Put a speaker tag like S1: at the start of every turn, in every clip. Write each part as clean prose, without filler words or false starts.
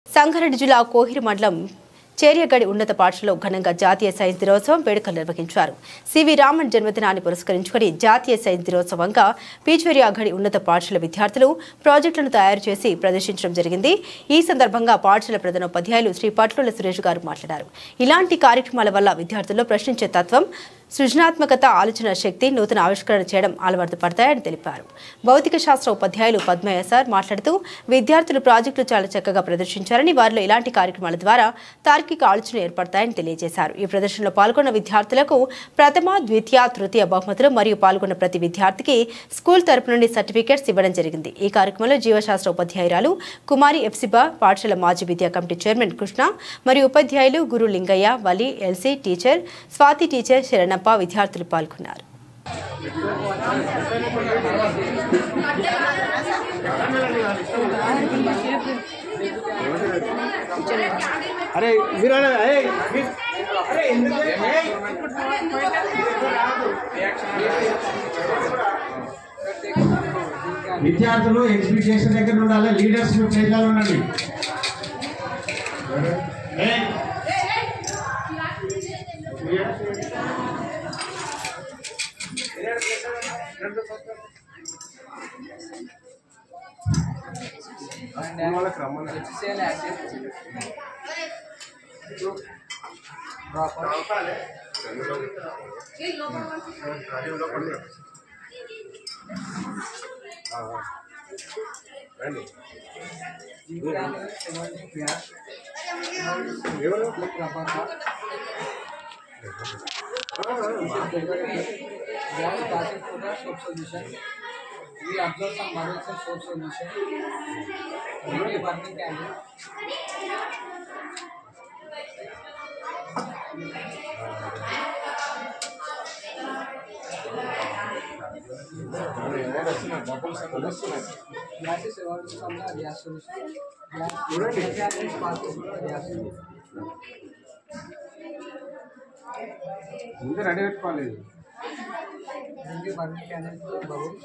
S1: సంగారెడ్డి జిల్లా కోహిర్ మండలం చేరియగడి ఉన్నత పాఠశాలలో ఘనంగా జాతీయ సైన్స్ దినోత్సవం వేడుకలు నిర్వహించారు. సివి రామన్ జన్మదినాన్ని పురస్కరించుకుని జాతీయ సైన్స్ దినోత్సవంగా పీచేరియగడి ఉన్నత పాఠశాల విద్యార్థులు ప్రాజెక్టులను తయారు చేసి ప్రదర్శించడం జరిగింది. ఈ సందర్భంగా పాఠశాల ప్రధానోపాధ్యాయులు శ్రీ పట్ల సురేష్ గారు మాట్లాడారు. ఇలాంటి కార్యక్రమాల వల్ల విద్యార్థుల్లో ప్రశ్నించే తత్వం, సృజనాత్మకత, ఆలోచన శక్తి, నూతన ఆవిష్కరణ చేయడం అలవాటు పడతాయని తెలిపారు. భౌతిక శాస్త్ర ఉపాధ్యాయులు పద్మయ్య సార్ మాట్లాడుతూ విద్యార్థులు ప్రాజెక్టులు చాలా చక్కగా ప్రదర్శించారని, వారిలో ఇలాంటి కార్యక్రమాల ద్వారా తార్కిక ఆలోచన ఏర్పడతాయని తెలియజేశారు. ఈ ప్రదర్శనలో పాల్గొన్న విద్యార్థులకు ప్రథమ, ద్వితీయ, తృతీయ బహుమతులు మరియు పాల్గొన్న ప్రతి విద్యార్థికి స్కూల్ తరపు నుండి సర్టిఫికేట్స్ ఇవ్వడం జరిగింది. ఈ కార్యక్రమంలో జీవశాస్త్ర ఉపాధ్యాయురాలు కుమారి ఎఫ్సిబా, పాఠశాల మాజీ విద్యా కమిటీ చైర్మన్ కృష్ణ మరియు ఉపాధ్యాయులు గురు లింగయ్య, వలి, ఎల్సీ టీచర్, స్వాతి టీచర్, శరణ విద్యార్థులు పాల్గొన్నారు.
S2: విద్యార్థులు ఎగ్జిబిషన్ దగ్గర ఉండాలి, లీడర్స్ చేయాలి ఉండండి.
S3: We observe some models of soap solution. We burning candle. Gas is evolved from the gas solution. Gas is part of the gas solution.
S2: ముందు రెడీ పెట్టుకోవాలి.
S3: Burning candle bubbles.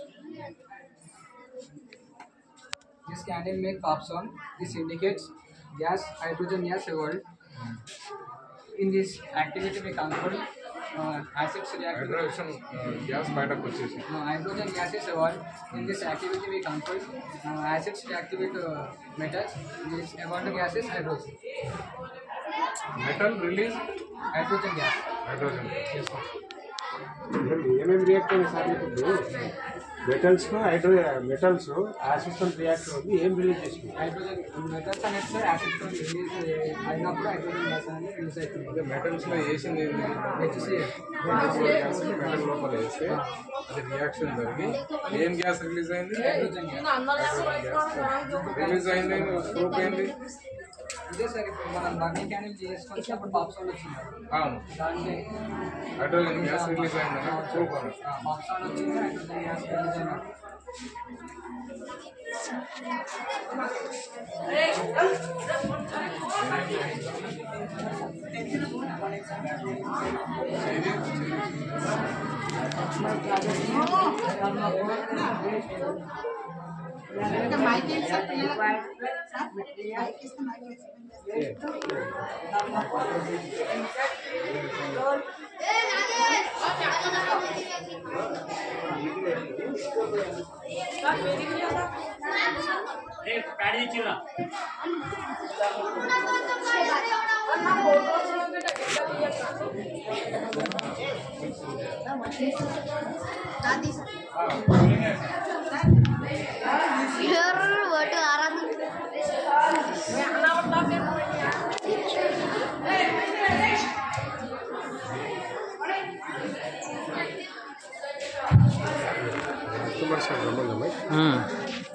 S3: This candle make pops on. This indicates gas, hydrogen gas evolved. In this activity we control acids reacting.
S4: Hydrogen gas బయటకు వచ్చేసి
S3: Hydrogen gas is evolved. In this activity we control acids reactive with metals. This evolved gas is hydrogen.
S4: Metal release
S3: Hydrogen gas.
S4: Hydrogen.
S2: ఏమేమి react అయ్యింది sir? ఇప్పుడు metals metals acids react అవుతుంది, ఏం release చేసింది?
S3: Hydrogen metals అనేది sir acid తో release అయినప్పుడు hydrogen gas అనేది రిలీజ్ అవుతుంది.
S4: మెటల్స్ లో వేసింది
S3: HCl.
S4: మెటల్ లోపల వేస్తే అది రియాక్షన్ జరిగి ఏం గ్యాస్ రిలీజ్ అయింది?
S3: Hydrogen gas.
S4: రిలీజ్ అయింది ప్రూఫ్ ఏంటి?
S3: ఇదే సార్ ఇప్పుడు మనం బర్నింగ్ క్యాండిల్ చేసుకొని అప్పుడు పాప్ సౌండ్ వచ్చింది.
S4: అవును,
S3: దాంట్లో
S4: హైడ్రోజన్ గ్యాస్ రిలీజ్ అయిందని ప్రూఫ్ అన్నట్టు.
S3: పాప్ సౌండ్ వచ్చింది, హైడ్రోజన్ గ్యాస్ రిలీజ్ అయినట్టు.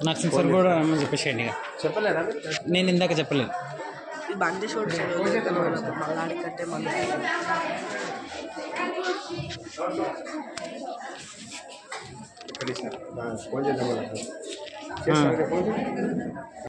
S5: నాకు సెన్సర్ కూడా రమ్మని చెప్పేసేయండి.
S2: చెప్పలేదా?
S5: నేను ఇందాక చెప్పలేదు.
S6: బండి షోట్ మళ్ళీ కట్టే మళ్ళీ
S2: ఫోన్ చేద్దాం.